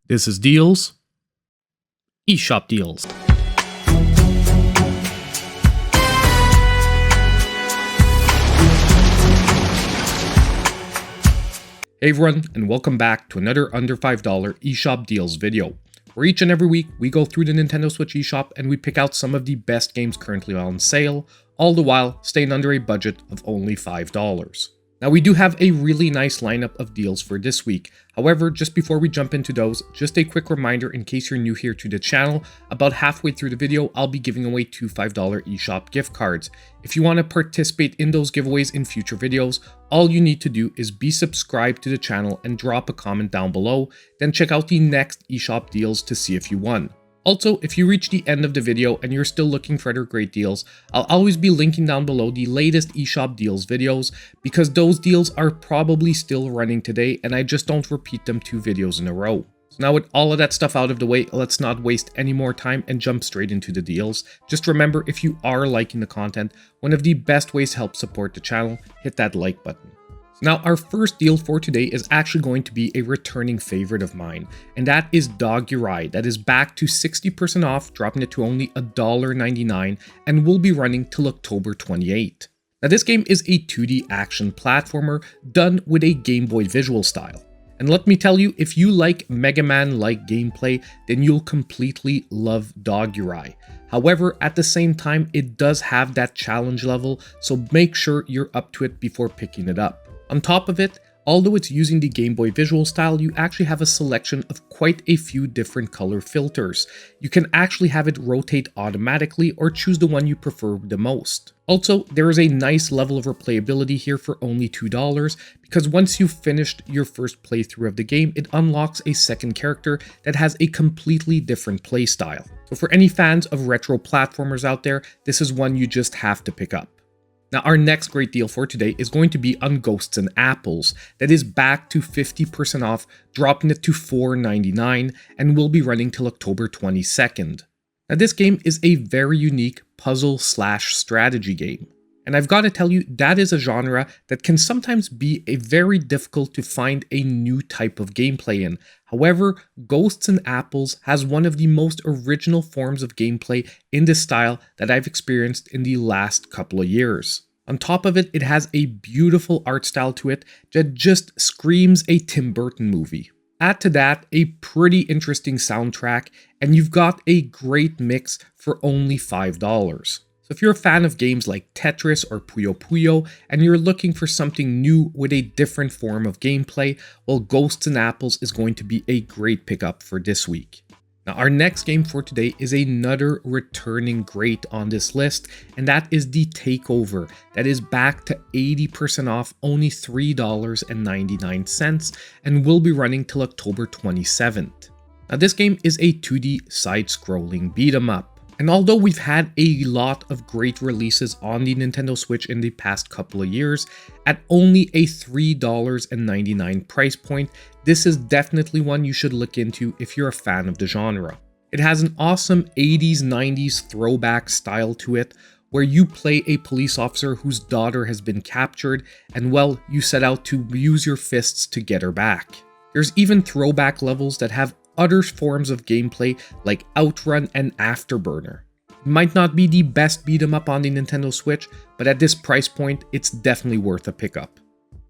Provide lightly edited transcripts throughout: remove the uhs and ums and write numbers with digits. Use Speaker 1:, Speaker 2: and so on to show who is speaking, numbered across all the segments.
Speaker 1: This is Deals, eShop Deals. Hey everyone, and welcome back to another under $5 eShop Deals video, where each and every week we go through the Nintendo Switch eShop and we pick out some of the best games currently on sale, all the while staying under a budget of only $5. Now we do have a really nice lineup of deals for this week. However, just before we jump into those, just a quick reminder in case you're new here to the channel, about halfway through the video, I'll be giving away 2 $5 eShop gift cards. If you want to participate in those giveaways in future videos, all you need to do is be subscribed to the channel and drop a comment down below, then check out the next eShop deals to see if you won. Also, if you reach the end of the video and you're still looking for other great deals, I'll always be linking down below the latest eShop deals videos, because those deals are probably still running today and I just don't repeat them 2 videos in a row. So now with all of that stuff out of the way, let's not waste any more time and jump straight into the deals. Just remember, if you are liking the content, one of the best ways to help support the channel, hit that like button. Now, our first deal for today is actually going to be a returning favorite of mine, and that is Dogurai. That is back to 60% off, dropping it to only $1.99, and will be running till October 28. Now, this game is a 2D action platformer done with a Game Boy visual style. And let me tell you, if you like Mega Man-like gameplay, then you'll completely love Dogurai. However, at the same time, it does have that challenge level, so make sure you're up to it before picking it up. On top of it, although it's using the Game Boy visual style, you actually have a selection of quite a few different color filters. You can actually have it rotate automatically or choose the one you prefer the most. Also, there is a nice level of replayability here for only $2, because once you've finished your first playthrough of the game, it unlocks a second character that has a completely different playstyle. So for any fans of retro platformers out there, this is one you just have to pick up. Now, our next great deal for today is going to be on Ghosts and Apples. That is back to 50% off, dropping it to $4.99, and will be running till October 22nd. Now, this game is a very unique puzzle/strategy game. And I've got to tell you, that is a genre that can sometimes be very difficult to find a new type of gameplay in. However, Ghosts and Apples has one of the most original forms of gameplay in this style that I've experienced in the last couple of years. On top of it, it has a beautiful art style to it that just screams a Tim Burton movie. Add to that a pretty interesting soundtrack, and you've got a great mix for only $5. So if you're a fan of games like Tetris or Puyo Puyo, and you're looking for something new with a different form of gameplay, well, Ghosts and Apples is going to be a great pickup for this week. Now, our next game for today is another returning great on this list, and that is the Takeover. That is back to 80% off, only $3.99, and will be running till October 27th. Now, this game is a 2D side-scrolling beat-em-up. And although we've had a lot of great releases on the Nintendo Switch in the past couple of years, at only a $3.99 price point, this is definitely one you should look into if you're a fan of the genre. It has an awesome 80s, 90s throwback style to it, where you play a police officer whose daughter has been captured, and well, you set out to use your fists to get her back. There's even throwback levels that have other forms of gameplay like Outrun and Afterburner. It might not be the best beat 'em up on the Nintendo Switch, but at this price point, it's definitely worth a pickup.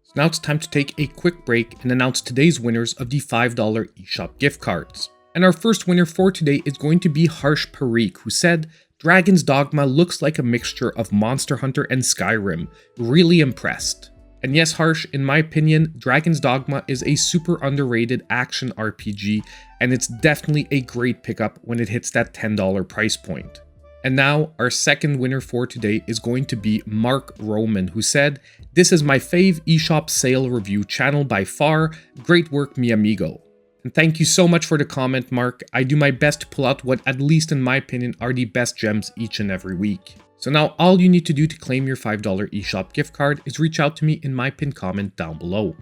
Speaker 1: So now it's time to take a quick break and announce today's winners of the $5 eShop gift cards. And our first winner for today is going to be Harsh Parikh, who said, "Dragon's Dogma looks like a mixture of Monster Hunter and Skyrim. Really impressed." And yes, Harsh, in my opinion, Dragon's Dogma is a super underrated action RPG, and it's definitely a great pickup when it hits that $10 price point. And now, our second winner for today is going to be Mark Roman, who said, "This is my fave eShop sale review channel by far. Great work, mi amigo." And thank you so much for the comment, Mark. I do my best to pull out what, at least in my opinion, are the best gems each and every week. So now all you need to do to claim your $5 eShop gift card is reach out to me in my pinned comment down below.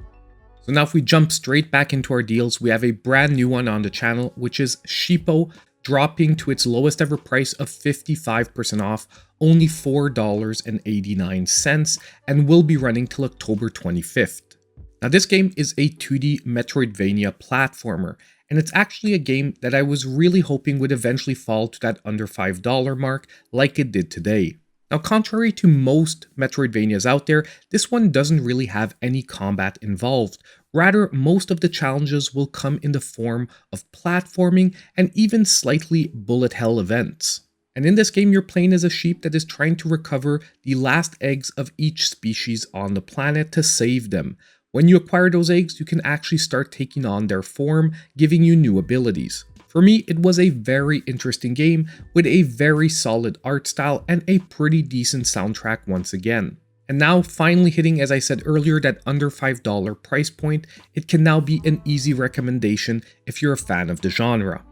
Speaker 1: So now if we jump straight back into our deals, we have a brand new one on the channel, which is Sheepo, dropping to its lowest ever price of 55% off, only $4.89, and will be running till October 25th. Now this game is a 2D Metroidvania platformer, and it's actually a game that I was really hoping would eventually fall to that under $5 mark like it did today. Now contrary to most Metroidvanias out there, this one doesn't really have any combat involved. Rather, most of the challenges will come in the form of platforming and even slightly bullet hell events. And in this game, you're playing as a sheep that is trying to recover the last eggs of each species on the planet to save them. When you acquire those eggs, you can actually start taking on their form, giving you new abilities. For me, it was a very interesting game with a very solid art style and a pretty decent soundtrack once again. And now finally hitting, as I said earlier, that under $5 price point, it can now be an easy recommendation if you're a fan of the genre.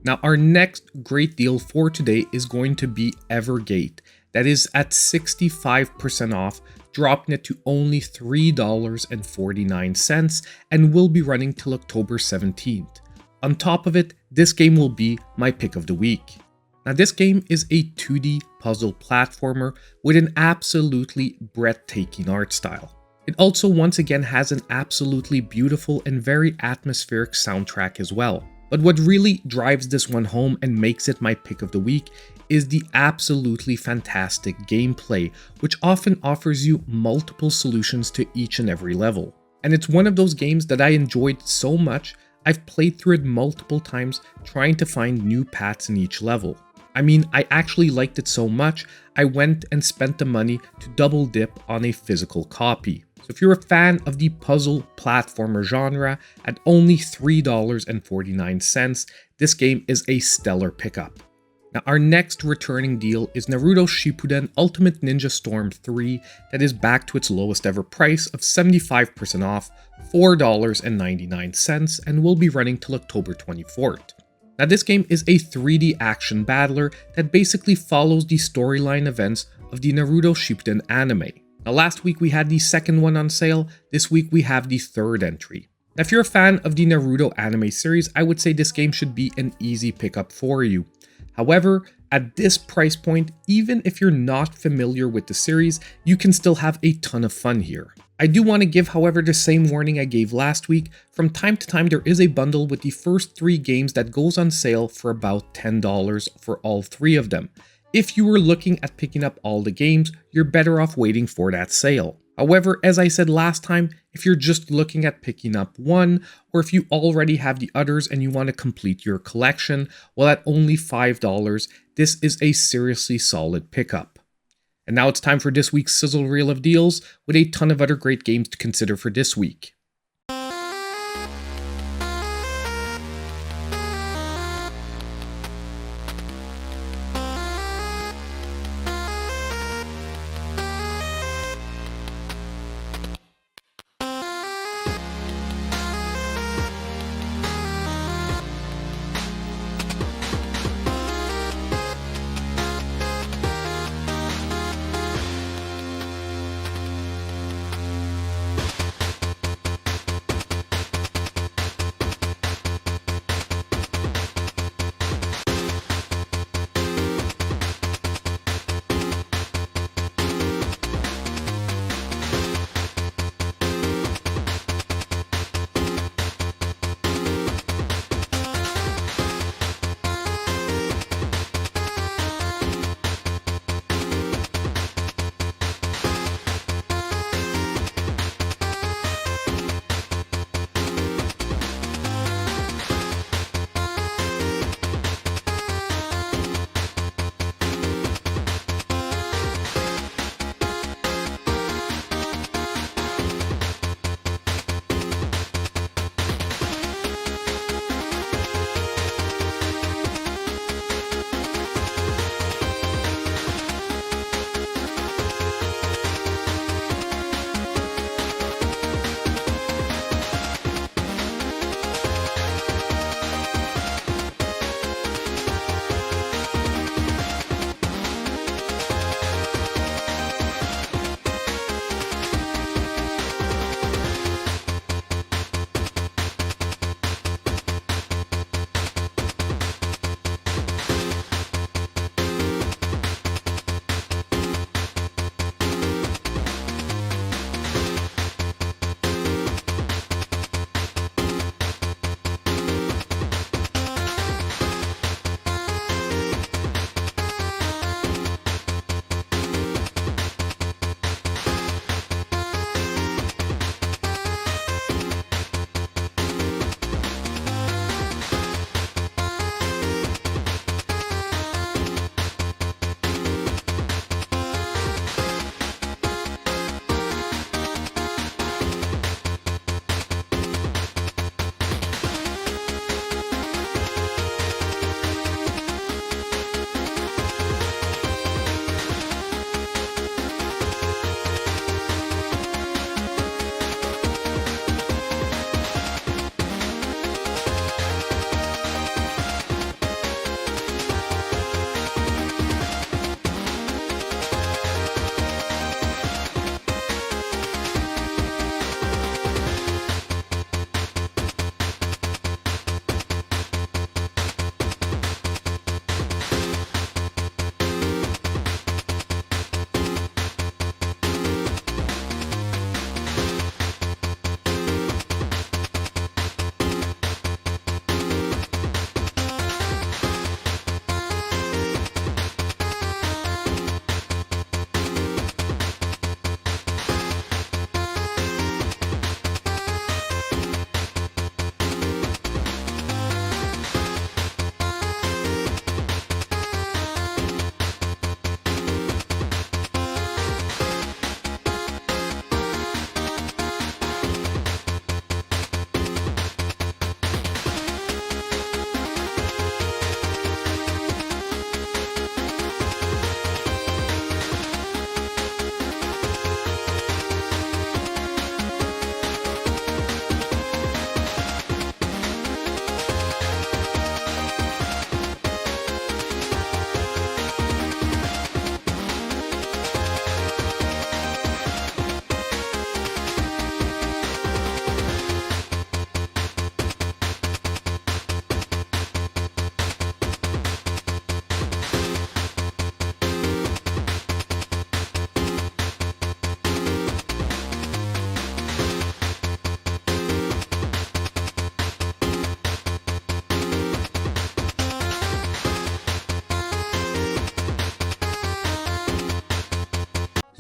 Speaker 1: Now our next great deal for today is going to be Evergate. That is at 65% off, dropping it to only $3.49 and will be running till October 17th. On top of it, this game will be my pick of the week. Now this game is a 2D puzzle platformer with an absolutely breathtaking art style. It also once again has an absolutely beautiful and very atmospheric soundtrack as well. But what really drives this one home and makes it my pick of the week is the absolutely fantastic gameplay, which often offers you multiple solutions to each and every level. And it's one of those games that I enjoyed so much, I've played through it multiple times trying to find new paths in each level. I mean, I actually liked it so much, I went and spent the money to double dip on a physical copy. So if you're a fan of the puzzle platformer genre, at only $3.49, this game is a stellar pickup. Now our next returning deal is Naruto Shippuden Ultimate Ninja Storm 3 that is back to its lowest ever price of 75% off, $4.99, and will be running till October 24th. Now this game is a 3D action battler that basically follows the storyline events of the Naruto Shippuden anime. Now last week we had the second one on sale, this week we have the third entry. Now if you're a fan of the Naruto anime series, I would say this game should be an easy pickup for you. However, at this price point, even if you're not familiar with the series, you can still have a ton of fun here. I do want to give, however, the same warning I gave last week. From time to time, there is a bundle with the first 3 games that goes on sale for about $10 for all 3 of them. If you were looking at picking up all the games, you're better off waiting for that sale. However, as I said last time, if you're just looking at picking up one, or if you already have the others and you want to complete your collection, well at only $5, this is a seriously solid pickup. And now it's time for this week's Sizzle Reel of Deals, with a ton of other great games to consider for this week.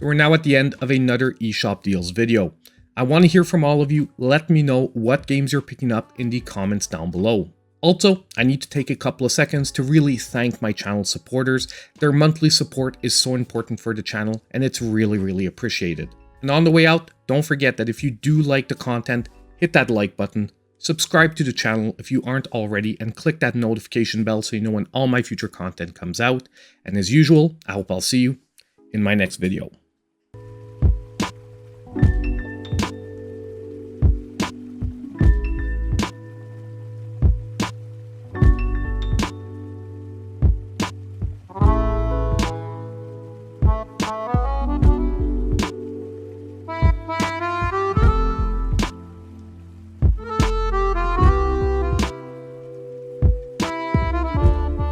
Speaker 1: So we're now at the end of another eShop deals video. I want to hear from all of you. Let me know what games you're picking up in the comments down below. Also, I need to take a couple of seconds to really thank my channel supporters. Their monthly support is so important for the channel and it's really appreciated. And on the way out, don't forget that if you do like the content, hit that like button, subscribe to the channel if you aren't already, and click that notification bell so you know when all my future content comes out. And as usual, I hope I'll see you in my next video.